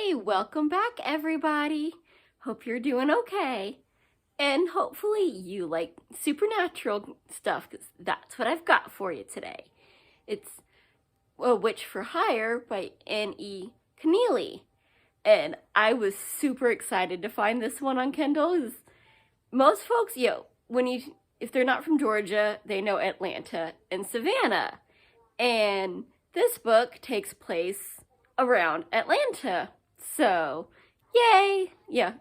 Hey, welcome back everybody. Hope you're doing okay. And hopefully you like supernatural stuff, because that's what I've got for you today. It's A Witch for Hire by NE Conneely. And I was super excited to find this one on Kindle. Most folks, if they're not from Georgia, they know Atlanta and Savannah. And this book takes place around Atlanta. So, yay! Yeah,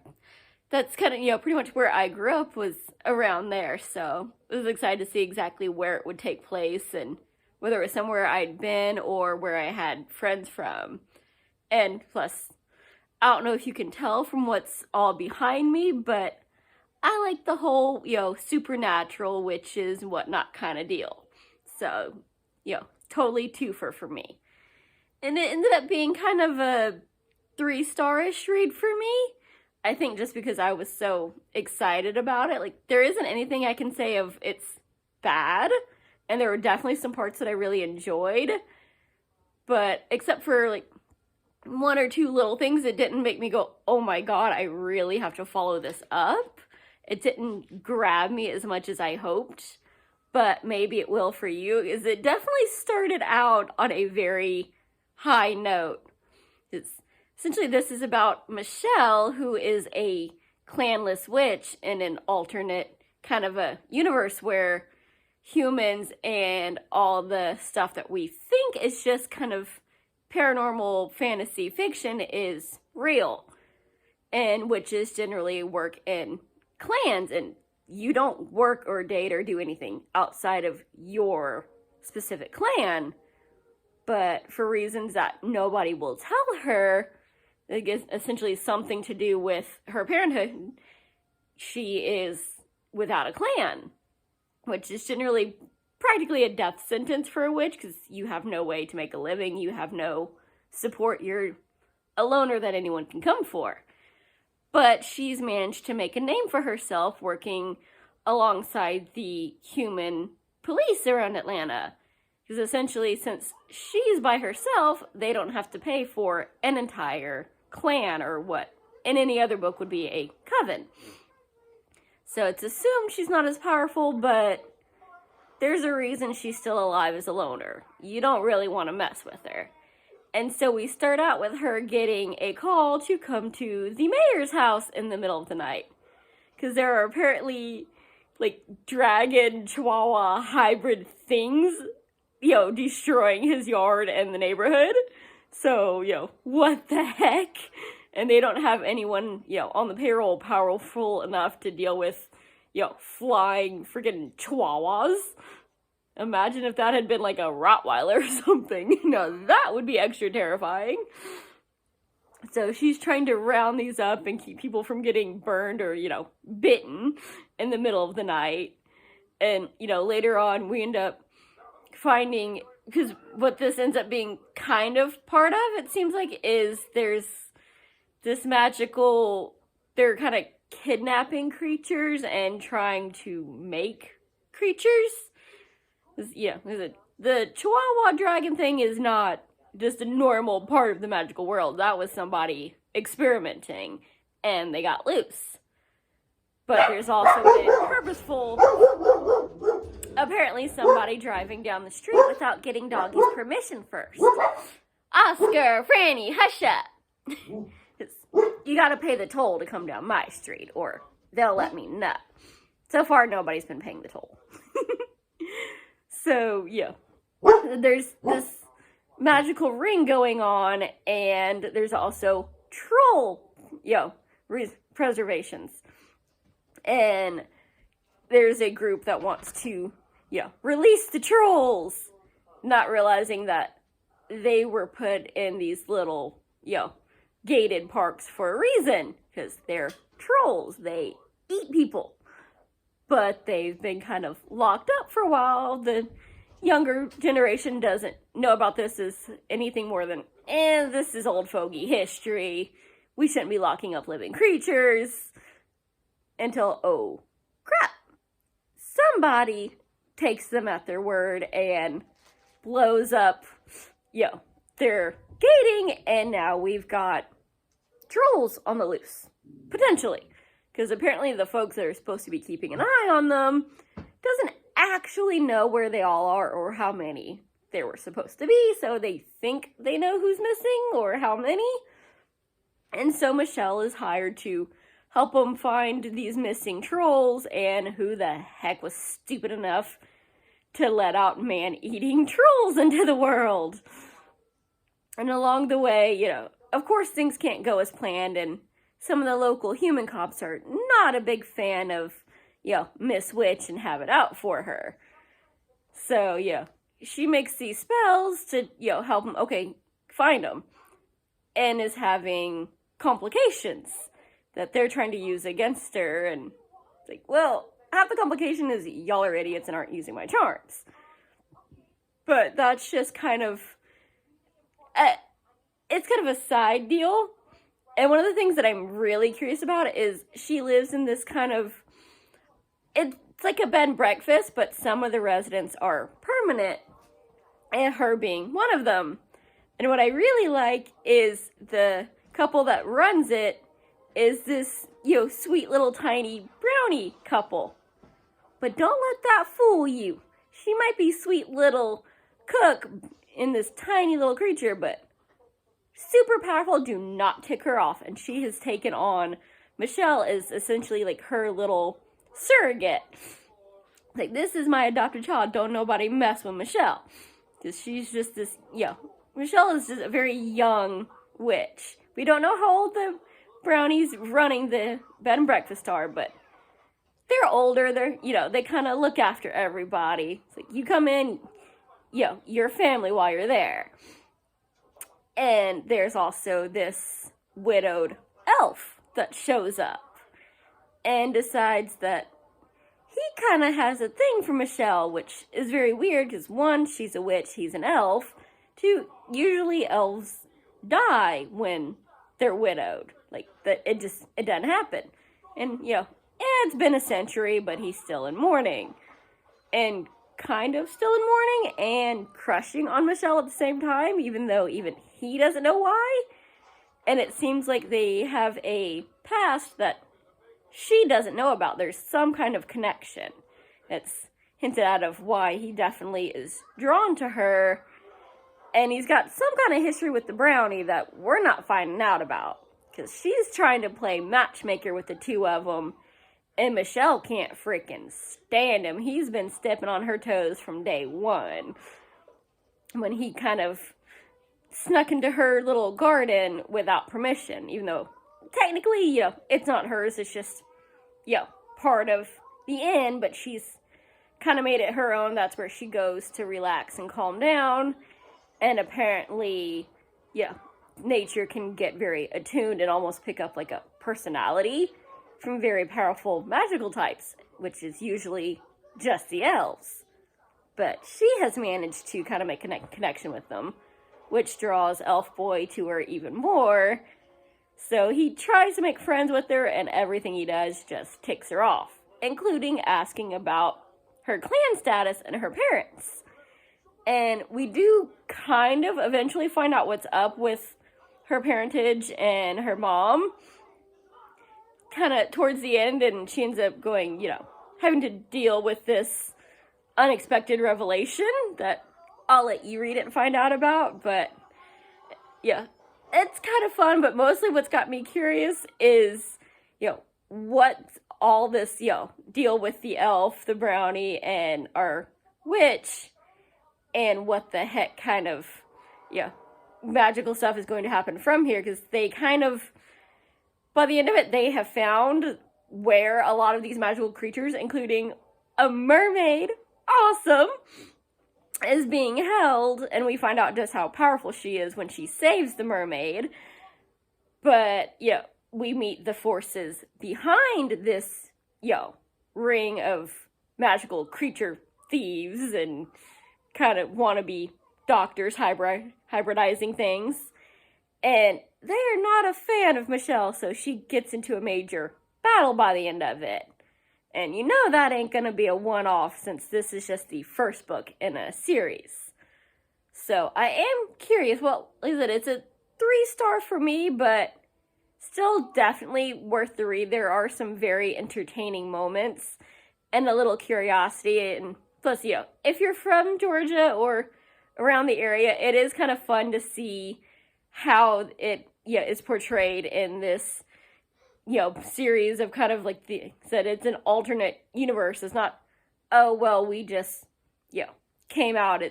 that's kind of, pretty much where I grew up, was around there. So I was excited to see exactly where it would take place and whether it was somewhere I'd been or where I had friends from. And plus, I don't know if you can tell from what's all behind me, but I like the whole, supernatural, witches and whatnot kind of deal. So, totally twofer for me. And it ended up being kind of a 3-star-ish read for me. I think just because I was so excited about it. Like, there isn't anything I can say of it's bad. And there were definitely some parts that I really enjoyed. But except for, like, one or two little things that didn't make me go, oh my god, I really have to follow this up. It didn't grab me as much as I hoped. But maybe it will for you, is it definitely started out on a very high note. Essentially, this is about Michelle, who is a clanless witch in an alternate kind of a universe where humans and all the stuff that we think is just kind of paranormal fantasy fiction is real. And witches generally work in clans, and you don't work or date or do anything outside of your specific clan. But for reasons that nobody will tell her, it is essentially something to do with her parenthood, she is without a clan, which is generally practically a death sentence for a witch, because you have no way to make a living, you have no support, you're a loner that anyone can come for. But she's managed to make a name for herself working alongside the human police around Atlanta. Because essentially, since she's by herself, they don't have to pay for an entire clan, or what in any other book would be a coven. So it's assumed she's not as powerful, but there's a reason she's still alive as a loner. You don't really want to mess with her. And so we start out with her getting a call to come to the mayor's house in the middle of the night. Because there are apparently, like, dragon chihuahua hybrid things, destroying his yard and the neighborhood. So, what the heck? And they don't have anyone, on the payroll powerful enough to deal with, flying freaking chihuahuas. Imagine if that had been like a Rottweiler or something. Now that would be extra terrifying. So she's trying to round these up and keep people from getting burned or, bitten in the middle of the night. And, later on we end up finding, because what this ends up being kind of part of, it seems like, is there's this magical, they're kind of kidnapping creatures and trying to make creatures. The chihuahua-dragon thing is not just a normal part of the magical world. That was somebody experimenting, and they got loose. But there's also been purposeful, apparently somebody driving down the street without getting Doggy's permission first. Oscar, Franny, hush up. You gotta pay the toll to come down my street, or they'll let me know. So far, nobody's been paying the toll. So, there's this magical ring going on, and there's also troll, preservations. And there's a group that wants to, release the trolls, not realizing that they were put in these little, gated parks for a reason, because they're trolls. They eat people. But they've been kind of locked up for a while. The younger generation doesn't know about this as anything more than, this is old fogey history. We shouldn't be locking up living creatures. Until, oh, crap. Somebody takes them at their word and blows up, their gating, and now we've got trolls on the loose. Potentially. Because apparently the folks that are supposed to be keeping an eye on them doesn't actually know where they all are or how many there were supposed to be, so they think they know who's missing or how many. And so Michelle is hired to help them find these missing trolls, and who the heck was stupid enough to let out man-eating trolls into the world? And along the way, you know, of course things can't go as planned, and some of the local human cops are not a big fan of, you know, Miss Witch and have it out for her. So, you know, she makes these spells to, you know, help them, okay, find them, and is having complications that they're trying to use against her, and it's like, well, half the complication is y'all are idiots and aren't using my charms. But that's just kind of, it's kind of a side deal. And one of the things that I'm really curious about is she lives in this kind of, it's like a bed and breakfast, but some of the residents are permanent, and her being one of them. And what I really like is the couple that runs it is this, you know, sweet little tiny brownie couple. But don't let that fool you. She might be sweet little cook in this tiny little creature, but super powerful. Do not tick her off. And she has taken on, Michelle is essentially like her little surrogate. Like, this is my adopted child. Don't nobody mess with Michelle. Because she's just this, you know, Michelle is just a very young witch. We don't know how old the brownies running the bed and breakfast are, but they're older. They're, you know, they kind of look after everybody. It's like, you come in, you know, your family while you're there. And there's also this widowed elf that shows up and decides that he kind of has a thing for Michelle, which is very weird because, one, she's a witch, he's an elf. Two, usually elves die when they're widowed. Like, it doesn't happen. And, you know, it's been a century, but he's still in mourning. And kind of still in mourning and crushing on Michelle at the same time, even though even he doesn't know why. And it seems like they have a past that she doesn't know about. There's some kind of connection. It's hinted out of why he definitely is drawn to her. And he's got some kind of history with the brownie that we're not finding out about. Because she's trying to play matchmaker with the two of them. And Michelle can't freaking stand him. He's been stepping on her toes from day one. When he kind of snuck into her little garden without permission. Even though, technically, you know, it's not hers. It's just, you know, part of the inn. But she's kind of made it her own. That's where she goes to relax and calm down. And apparently, yeah, nature can get very attuned and almost pick up like a personality from very powerful magical types, which is usually just the elves. But she has managed to kind of make a connection with them, which draws Elf Boy to her even more. So he tries to make friends with her, and everything he does just ticks her off, including asking about her clan status and her parents. And we do kind of eventually find out what's up with her parentage and her mom, kind of towards the end, and she ends up going, you know, having to deal with this unexpected revelation that I'll let you read it and find out about. But yeah, it's kind of fun, but mostly what's got me curious is, you know, what's all this, you know, deal with the elf, the brownie, and our witch, and what the heck kind of, you know, magical stuff is going to happen from here, because they kind of, by the end of it, they have found where a lot of these magical creatures, including a mermaid, awesome, is being held, and we find out just how powerful she is when she saves the mermaid. But, yeah, we meet the forces behind this, ring of magical creature thieves and kind of wannabe doctors hybridizing things. And they're not a fan of Michelle, so she gets into a major battle by the end of it. And you know that ain't gonna be a one-off, since this is just the first book in a series. So I am curious. Well, is it? It's a 3-star for me, but still definitely worth the read. There are some very entertaining moments and a little curiosity. And plus, if you're from Georgia or around the area, it is kind of fun to see how it is portrayed in this series of kind of like said it's an alternate universe. It's not, oh well, we just came out.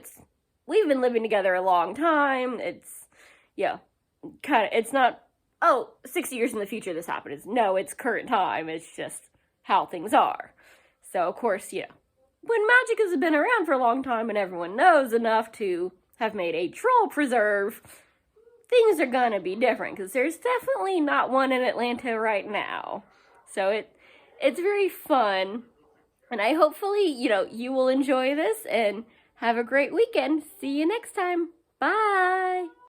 We've been living together a long time. It's kind of, it's not, oh, 60 years in the future this happened. It's current time. It's just how things are. So of course, when magic has been around for a long time and everyone knows enough to have made a troll preserve, things are gonna be different, because there's definitely not one in Atlanta right now. So it's very fun, and I hopefully, you will enjoy this and have a great weekend. See you next time. Bye!